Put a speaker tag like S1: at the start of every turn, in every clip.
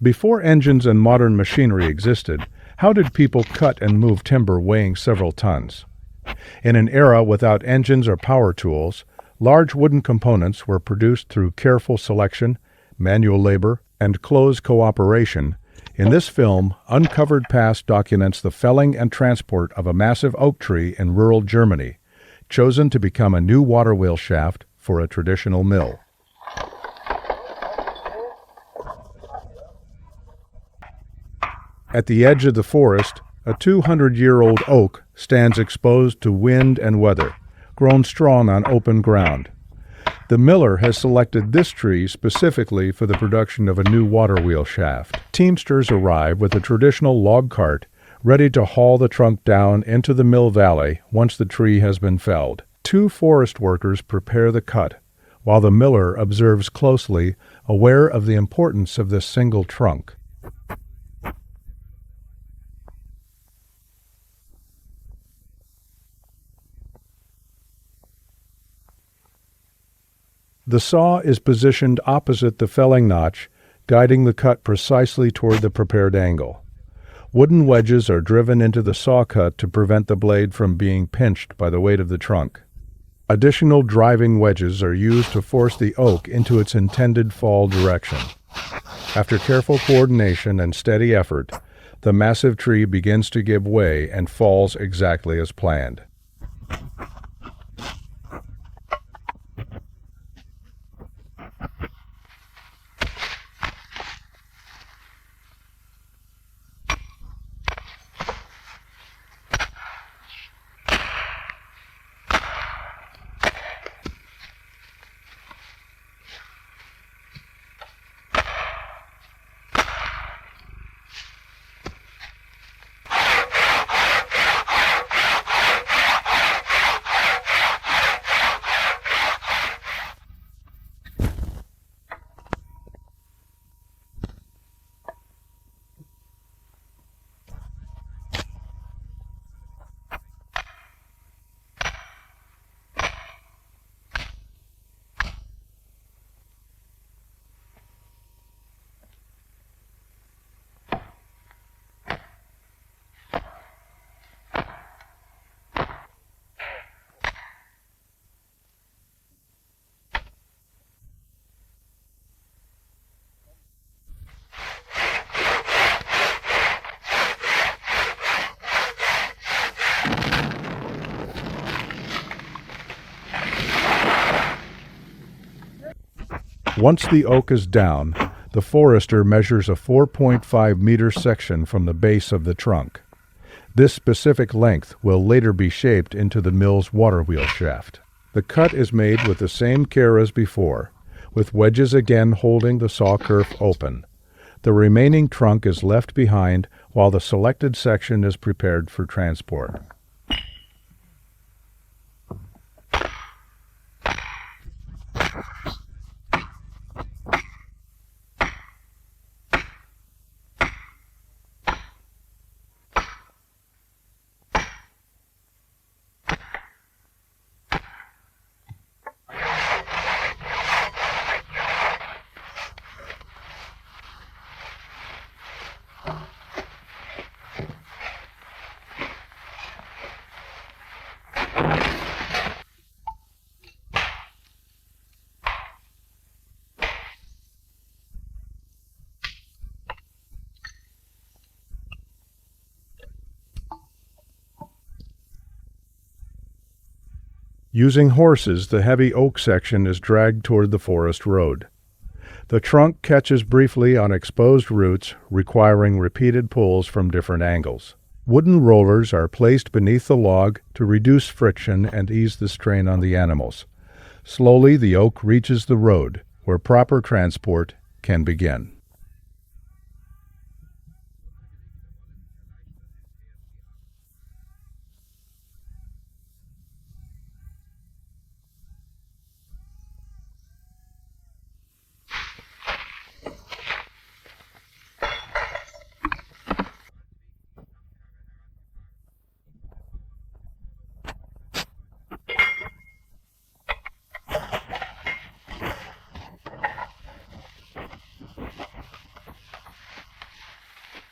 S1: Before engines and modern machinery existed, how did people cut and move timber weighing several tons? In an era without engines or power tools, large wooden components were produced through careful selection, manual labor, and close cooperation. In this film, Uncovered Past documents the felling and transport of a massive oak tree in rural Germany, chosen to become a new waterwheel shaft for a traditional mill. At the edge of the forest, a 200-year-old oak stands exposed to wind and weather, grown strong on open ground. The miller has selected this tree specifically for the production of a new waterwheel shaft. Teamsters arrive with a traditional log cart, ready to haul the trunk down into the mill valley once the tree has been felled. 2 forest workers prepare the cut, while the miller observes closely, aware of the importance of this single trunk. The saw is positioned opposite the felling notch, guiding the cut precisely toward the prepared angle. Wooden wedges are driven into the saw cut to prevent the blade from being pinched by the weight of the trunk. Additional driving wedges are used to force the oak into its intended fall direction. After careful coordination and steady effort, the massive tree begins to give way and falls exactly as planned. Once the oak is down, the forester measures a 4.5-meter section from the base of the trunk. This specific length will later be shaped into the mill's waterwheel shaft. The cut is made with the same care as before, with wedges again holding the saw kerf open. The remaining trunk is left behind while the selected section is prepared for transport. Using horses, the heavy oak section is dragged toward the forest road. The trunk catches briefly on exposed roots, requiring repeated pulls from different angles. Wooden rollers are placed beneath the log to reduce friction and ease the strain on the animals. Slowly, the oak reaches the road, where proper transport can begin.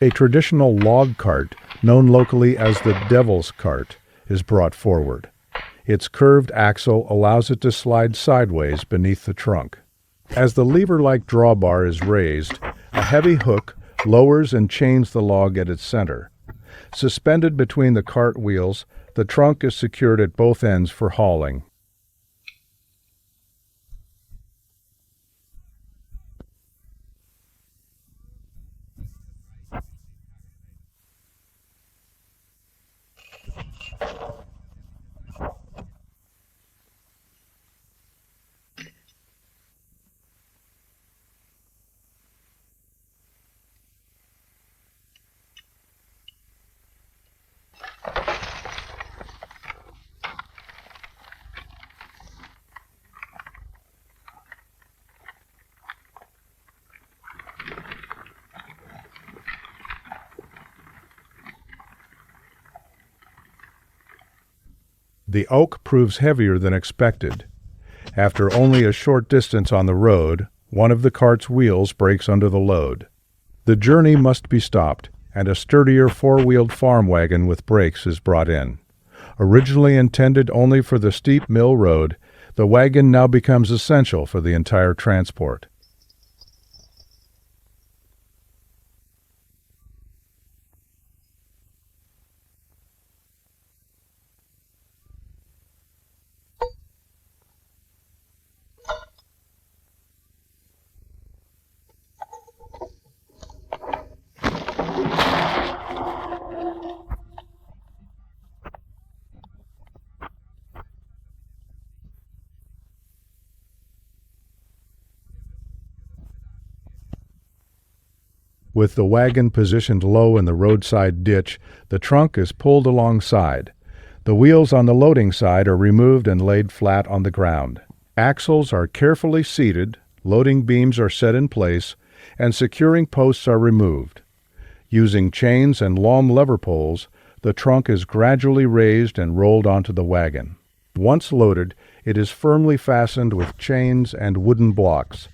S1: A traditional log cart, known locally as the Devil's Cart, is brought forward. Its curved axle allows it to slide sideways beneath the trunk. As the lever-like drawbar is raised, a heavy hook lowers and chains the log at its center. Suspended between the cart wheels, the trunk is secured at both ends for hauling. The oak proves heavier than expected. After only a short distance on the road, one of the cart's wheels breaks under the load. The journey must be stopped, and a sturdier four-wheeled farm wagon with brakes is brought in. Originally intended only for the steep mill road, the wagon now becomes essential for the entire transport. With the wagon positioned low in the roadside ditch, the trunk is pulled alongside. The wheels on the loading side are removed and laid flat on the ground. Axles are carefully seated, loading beams are set in place, and securing posts are removed. Using chains and long lever poles, the trunk is gradually raised and rolled onto the wagon. Once loaded, it is firmly fastened with chains and wooden blocks.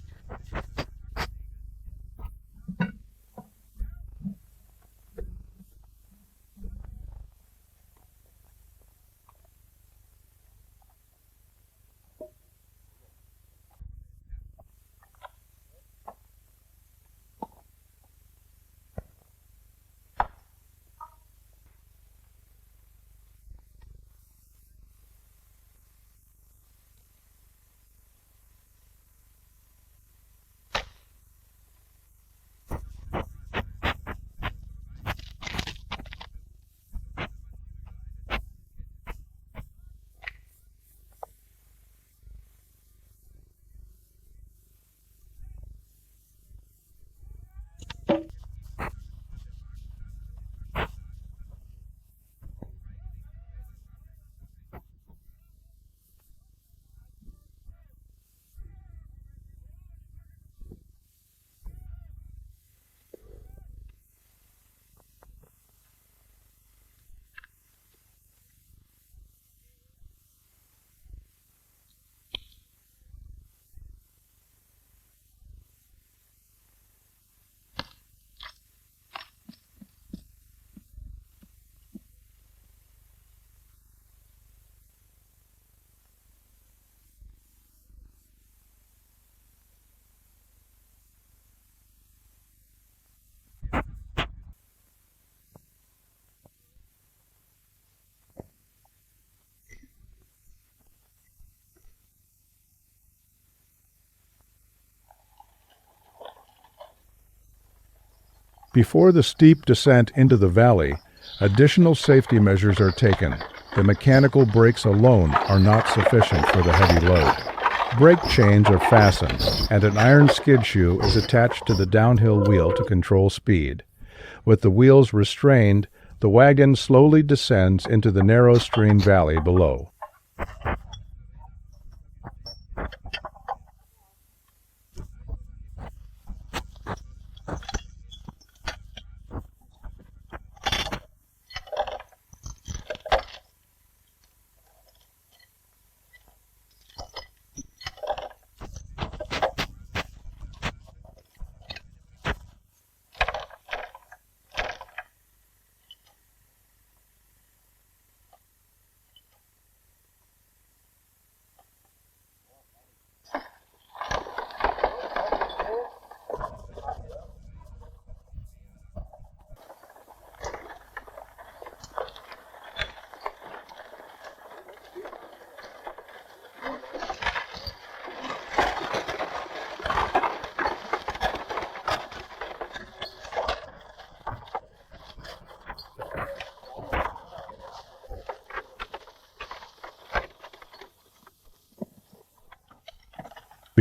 S1: Before the steep descent into the valley, additional safety measures are taken. The mechanical brakes alone are not sufficient for the heavy load. Brake chains are fastened, and an iron skid shoe is attached to the downhill wheel to control speed. With the wheels restrained, the wagon slowly descends into the narrow stream valley below.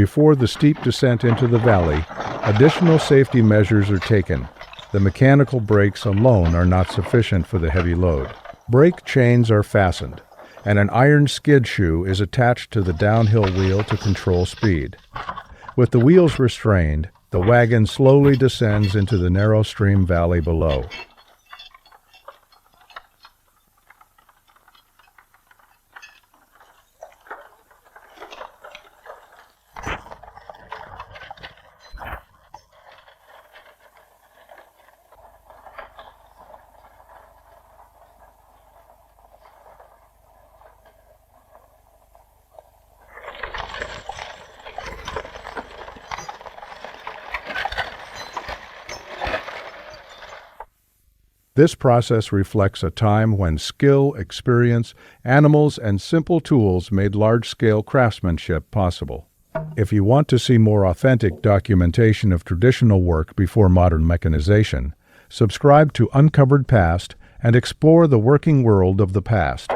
S1: Before the steep descent into the valley, additional safety measures are taken. The mechanical brakes alone are not sufficient for the heavy load. Brake chains are fastened, and an iron skid shoe is attached to the downhill wheel to control speed. With the wheels restrained, the wagon slowly descends into the narrow stream valley below. This process reflects a time when skill, experience, animals, and simple tools made large-scale craftsmanship possible. If you want to see more authentic documentation of traditional work before modern mechanization, subscribe to Uncovered Past and explore the working world of the past.